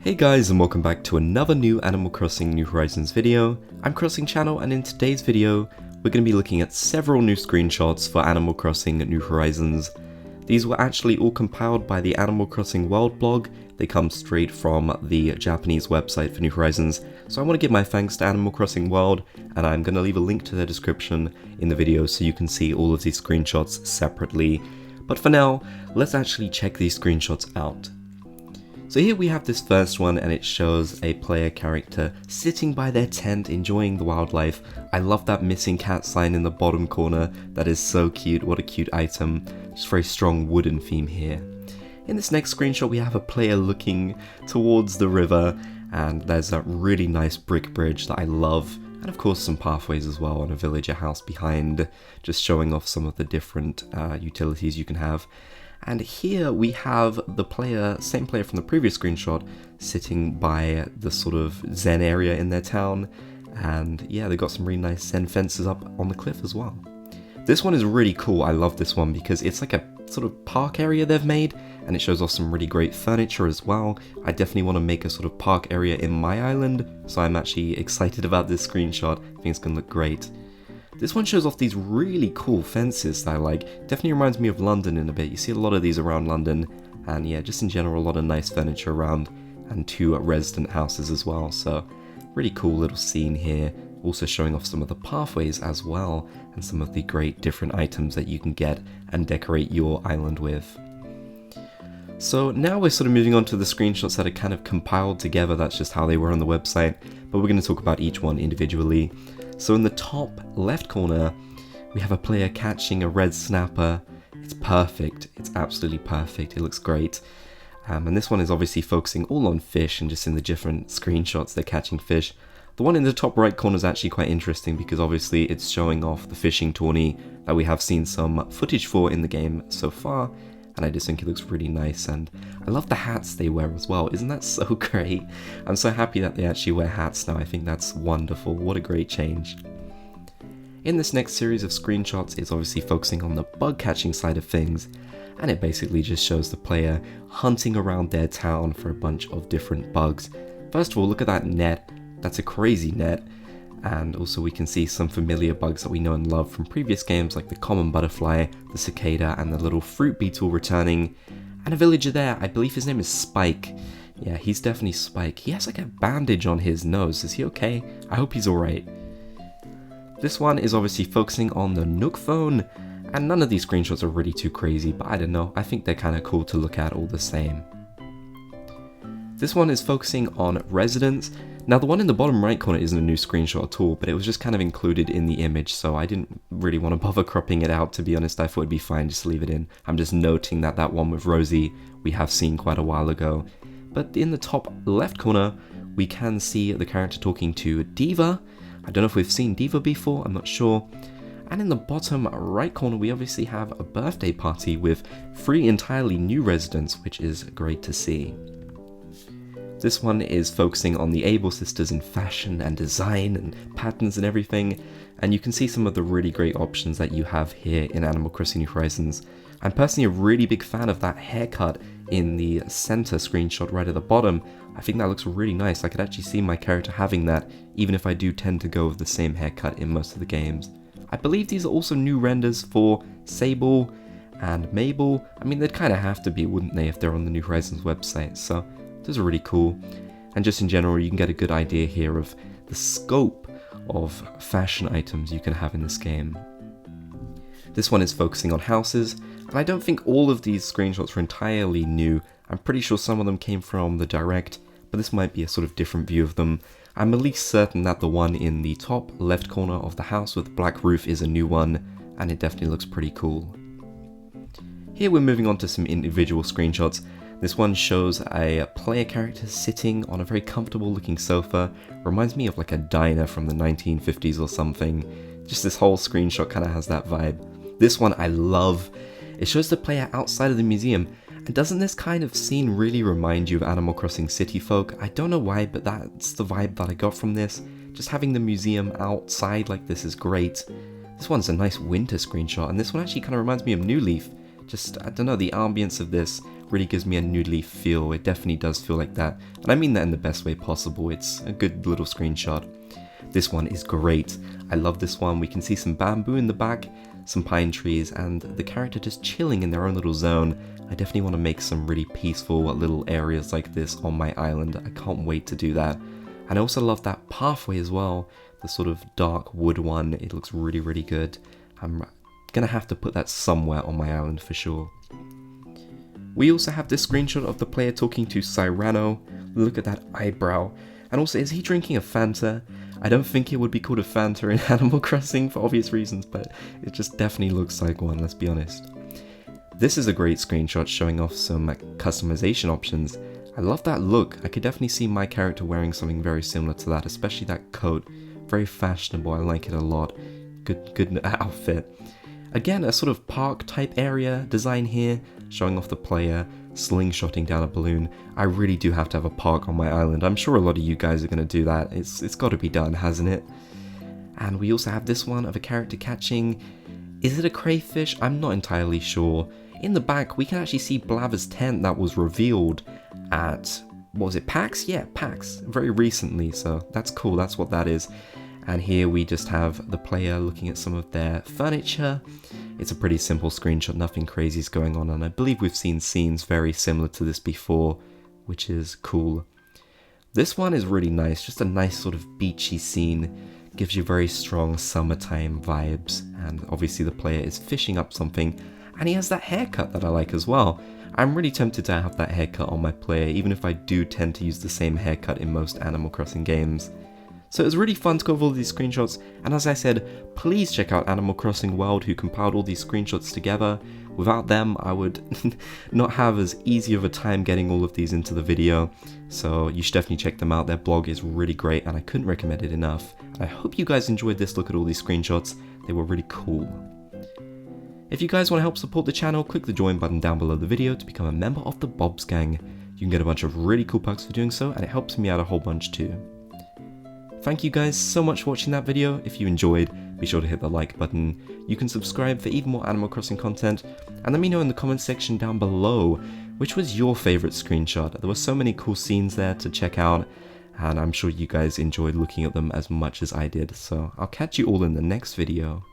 Hey guys, and welcome back to another new Animal Crossing New Horizons video. I'm Crossing Channel, and in today's video, we're going to be looking at several new screenshots for Animal Crossing New Horizons. These were actually all compiled by the Animal Crossing World blog. They come straight from the Japanese website for New Horizons, so I want to give my thanks to Animal Crossing World, and I'm going to leave a link to their description in the video so you can see all of these screenshots separately. But for now, let's actually check these screenshots out. So here we have this first one, and it shows a player character sitting by their tent enjoying the wildlife. I love that missing cat sign in the bottom corner. That is so cute. What a cute item. Just very strong wooden theme here. In this next screenshot we have a player looking towards the river, and there's that really nice brick bridge that I love. And of course some pathways as well, and a villager house behind, just showing off some of the different utilities you can have. And here we have the player, same player from the previous screenshot, sitting by the sort of zen area in their town. And yeah, they've got some really nice zen fences up on the cliff as well. This one is really cool. I love this one because it's like a sort of park area they've made, and it shows off some really great furniture as well. I definitely want to make a sort of park area in my island, so I'm actually excited about this screenshot. I think it's going to look great. This one shows off these really cool fences that I like. Definitely reminds me of London in a bit. You see a lot of these around London, and yeah, just in general a lot of nice furniture around, and two resident houses as well. So really cool little scene here. Also showing off some of the pathways as well, and some of the great different items that you can get and decorate your island with. So now we're sort of moving on to the screenshots that are kind of compiled together. That's just how they were on the website, but we're going to talk about each one individually. So in the top left corner, we have a player catching a red snapper. It's perfect. It's absolutely perfect. It looks great. And this one is obviously focusing all on fish, and just in the different screenshots they're catching fish. The one in the top right corner is actually quite interesting because obviously it's showing off the fishing tourney that we have seen some footage for in the game so far. And I just think it looks really nice, and I love the hats they wear as well. Isn't that so great? I'm so happy that they actually wear hats now. I think that's wonderful. What a great change. In this next series of screenshots, it's obviously focusing on the bug catching side of things, and it basically just shows the player hunting around their town for a bunch of different bugs. First of all, look at that net. That's a crazy net. And also we can see some familiar bugs that we know and love from previous games, like the common butterfly, the cicada, and the little fruit beetle returning. And a villager there, I believe his name is Spike. Yeah, he's definitely Spike. He has like a bandage on his nose. Is he okay? I hope he's alright. This one is obviously focusing on the Nook phone, and none of these screenshots are really too crazy, but I don't know, I think they're kind of cool to look at all the same. This one is focusing on residents. Now the one in the bottom right corner isn't a new screenshot at all, but it was just kind of included in the image, so I didn't really want to bother cropping it out, to be honest. I thought it'd be fine just to leave it in. I'm just noting that that one with Rosie we have seen quite a while ago. But in the top left corner, we can see the character talking to Diva. I don't know if we've seen Diva before, I'm not sure. And in the bottom right corner, we obviously have a birthday party with 3 entirely new residents, which is great to see. This one is focusing on the Able sisters in fashion and design and patterns and everything, and you can see some of the really great options that you have here in Animal Crossing New Horizons. I'm personally a really big fan of that haircut in the center screenshot right at the bottom. I think that looks really nice. I could actually see my character having that, even if I do tend to go with the same haircut in most of the games. I believe these are also new renders for Sable and Mabel. I mean, they'd kind of have to be, wouldn't they, if they're on the New Horizons website, so those are really cool. And just in general, you can get a good idea here of the scope of fashion items you can have in this game. This one is focusing on houses, and I don't think all of these screenshots are entirely new. I'm pretty sure some of them came from the Direct, but this might be a sort of different view of them. I'm at least certain that the one in the top left corner of the house with the black roof is a new one, and it definitely looks pretty cool. Here we're moving on to some individual screenshots. This one shows a player character sitting on a very comfortable looking sofa. Reminds me of like a diner from the 1950s or something. Just this whole screenshot kind of has that vibe. This one I love. It shows the player outside of the museum. And doesn't this kind of scene really remind you of Animal Crossing City Folk? I don't know why, but that's the vibe that I got from this. Just having the museum outside like this is great. This one's a nice winter screenshot, and this one actually kind of reminds me of New Leaf. Just, I don't know, the ambience of this really gives me a noodly feel. It definitely does feel like that, and I mean that in the best way possible. It's a good little screenshot. This one is great. I love this one. We can see some bamboo in the back, some pine trees, and the character just chilling in their own little zone. I definitely want to make some really peaceful little areas like this on my island. I can't wait to do that. And I also love that pathway as well, the sort of dark wood one. It looks really, really good. I'm gonna have to put that somewhere on my island for sure. We also have this screenshot of the player talking to Cyrano. Look at that eyebrow. And also, is he drinking a Fanta? I don't think it would be called a Fanta in Animal Crossing for obvious reasons, but it just definitely looks like one, let's be honest. This is a great screenshot showing off some customization options. I love that look. I could definitely see my character wearing something very similar to that, especially that coat. Very fashionable, I like it a lot. Good outfit. Again, a sort of park type area design here, showing off the player slingshotting down a balloon. I really do have to have a park on my island. I'm sure a lot of you guys are going to do that. It's got to be done, hasn't it? And we also have this one of a character catching, is it a crayfish? I'm not entirely sure. In the back, we can actually see Blaver's tent that was revealed at, what was it, PAX? Yeah, PAX, very recently, so that's cool, that's what that is. And here we just have the player looking at some of their furniture. It's a pretty simple screenshot, nothing crazy is going on, and I believe we've seen scenes very similar to this before, which is cool. This one is really nice, just a nice sort of beachy scene, gives you very strong summertime vibes, and obviously the player is fishing up something, and he has that haircut that I like as well. I'm really tempted to have that haircut on my player, even if I do tend to use the same haircut in most Animal Crossing games. So it was really fun to go over all these screenshots, and as I said, please check out Animal Crossing World, who compiled all these screenshots together. Without them, I would not have as easy of a time getting all of these into the video, so you should definitely check them out. Their blog is really great, and I couldn't recommend it enough. And I hope you guys enjoyed this look at all these screenshots. They were really cool. If you guys want to help support the channel, click the join button down below the video to become a member of the Bob's Gang. You can get a bunch of really cool perks for doing so, and it helps me out a whole bunch too. Thank you guys so much for watching that video. If you enjoyed, be sure to hit the like button. You can subscribe for even more Animal Crossing content, and let me know in the comments section down below which was your favorite screenshot. There were so many cool scenes there to check out, and I'm sure you guys enjoyed looking at them as much as I did. So I'll catch you all in the next video.